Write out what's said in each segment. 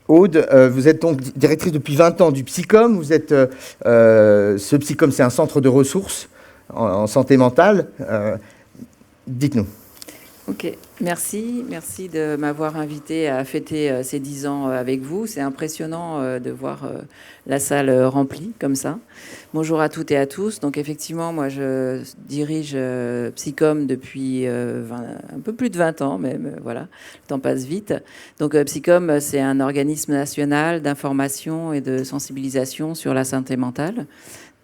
Aude, vous êtes donc directrice depuis 20 ans du Psycom. Vous êtes, ce Psycom, c'est un centre de ressources en santé mentale. Dites-nous. Ok, merci de m'avoir invité à fêter ces 10 ans avec vous. C'est impressionnant de voir la salle remplie comme ça. Bonjour à toutes et à tous. Donc effectivement, moi je dirige Psycom depuis un peu plus de 20 ans même. Voilà, le temps passe vite. Donc Psycom, c'est un organisme national d'information et de sensibilisation sur la santé mentale,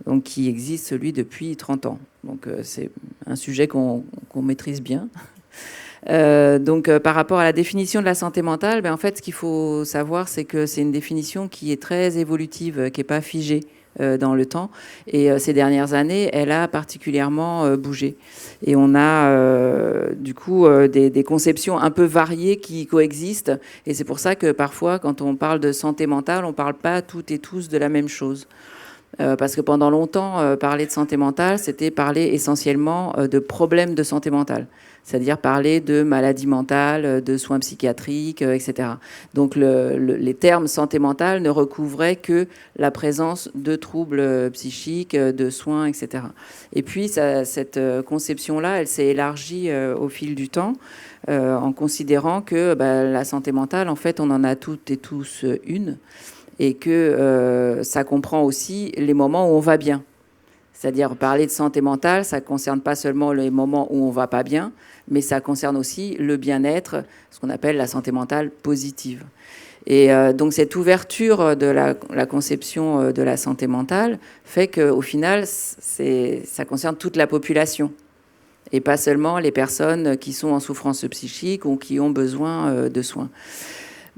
donc qui existe lui depuis 30 ans. Donc c'est un sujet qu'on maîtrise bien. Par rapport à la définition de la santé mentale, en fait, ce qu'il faut savoir, c'est que c'est une définition qui est très évolutive, qui n'est pas figée dans le temps. Et ces dernières années, elle a particulièrement bougé. Et on a du coup des conceptions un peu variées qui coexistent. Et c'est pour ça que parfois, quand on parle de santé mentale, on ne parle pas toutes et tous de la même chose. Parce que pendant longtemps, parler de santé mentale, c'était parler essentiellement de problèmes de santé mentale, c'est-à-dire parler de maladies mentales, de soins psychiatriques, etc. Donc les termes santé mentale ne recouvraient que la présence de troubles psychiques, de soins, etc. Et puis cette conception-là, elle s'est élargie au fil du temps, en considérant que la santé mentale, en fait, on en a toutes et tous une, et que ça comprend aussi les moments où on va bien. C'est-à-dire parler de santé mentale, ça ne concerne pas seulement les moments où on ne va pas bien, mais ça concerne aussi le bien-être, ce qu'on appelle la santé mentale positive. Et donc cette ouverture de la conception de la santé mentale fait qu'au final, ça concerne toute la population, et pas seulement les personnes qui sont en souffrance psychique ou qui ont besoin de soins.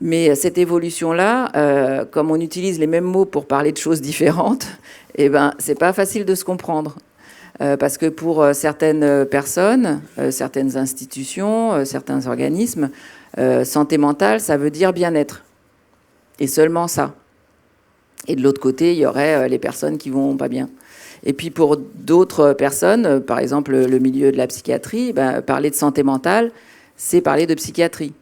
Mais cette évolution-là, comme on utilise les mêmes mots pour parler de choses différentes, c'est pas facile de se comprendre. Parce que pour certaines personnes, certaines institutions, certains organismes, santé mentale, ça veut dire bien-être. Et seulement ça. Et de l'autre côté, il y aurait les personnes qui vont pas bien. Et puis pour d'autres personnes, par exemple le milieu de la psychiatrie, parler de santé mentale, c'est parler de psychiatrie.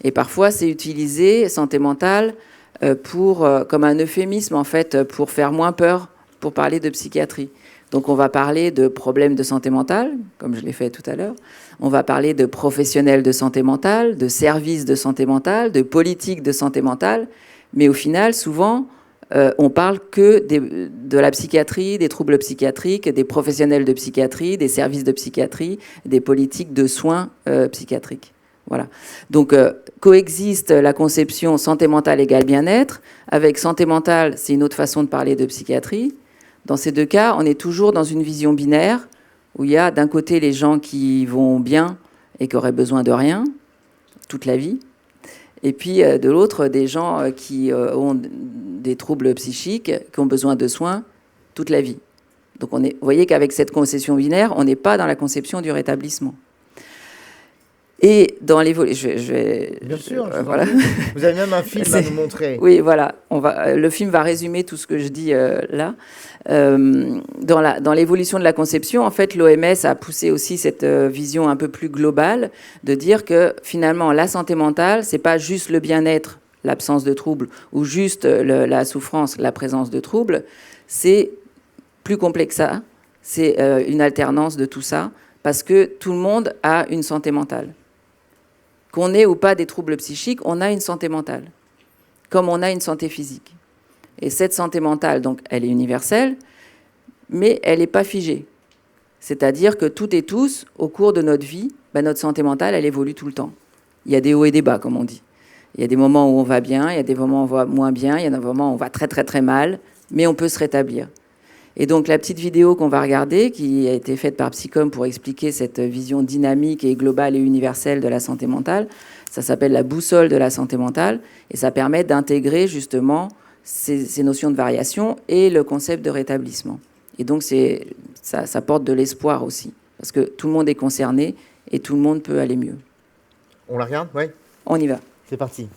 Et parfois, c'est utilisé, santé mentale, comme un euphémisme, en fait, pour faire moins peur, pour parler de psychiatrie. Donc, on va parler de problèmes de santé mentale, comme je l'ai fait tout à l'heure. On va parler de professionnels de santé mentale, de services de santé mentale, de politique de santé mentale. Mais au final, souvent, on parle que de la psychiatrie, des troubles psychiatriques, des professionnels de psychiatrie, des services de psychiatrie, des politiques de soins psychiatriques. Voilà. Donc, coexiste la conception santé mentale égale bien-être. Avec santé mentale, c'est une autre façon de parler de psychiatrie. Dans ces deux cas, on est toujours dans une vision binaire où il y a d'un côté les gens qui vont bien et qui auraient besoin de rien toute la vie, et puis de l'autre, des gens qui ont des troubles psychiques, qui ont besoin de soins toute la vie. Donc, vous voyez qu'avec cette conception binaire, on n'est pas dans la conception du rétablissement. Et dans l'évolution, Bien sûr, voilà. Vous avez même un film à nous montrer. Oui, voilà. Le film va résumer tout ce que je dis là. Dans l'évolution de la conception, en fait, l'OMS a poussé aussi cette vision un peu plus globale de dire que finalement, la santé mentale, c'est pas juste le bien-être, l'absence de troubles, ou juste la souffrance, la présence de troubles. C'est plus complexe que ça. C'est une alternance de tout ça, parce que tout le monde a une santé mentale. Qu'on ait ou pas des troubles psychiques, on a une santé mentale, comme on a une santé physique. Et cette santé mentale, donc, elle est universelle, mais elle n'est pas figée. C'est-à-dire que toutes et tous, au cours de notre vie, notre santé mentale, elle évolue tout le temps. Il y a des hauts et des bas, comme on dit. Il y a des moments où on va bien, il y a des moments où on va moins bien, il y a des moments où on va très très très mal, mais on peut se rétablir. Et donc la petite vidéo qu'on va regarder, qui a été faite par Psycom pour expliquer cette vision dynamique et globale et universelle de la santé mentale, ça s'appelle la boussole de la santé mentale, et ça permet d'intégrer justement ces notions de variation et le concept de rétablissement. Et donc ça porte de l'espoir aussi, parce que tout le monde est concerné et tout le monde peut aller mieux. On la regarde? Oui. On y va. C'est parti.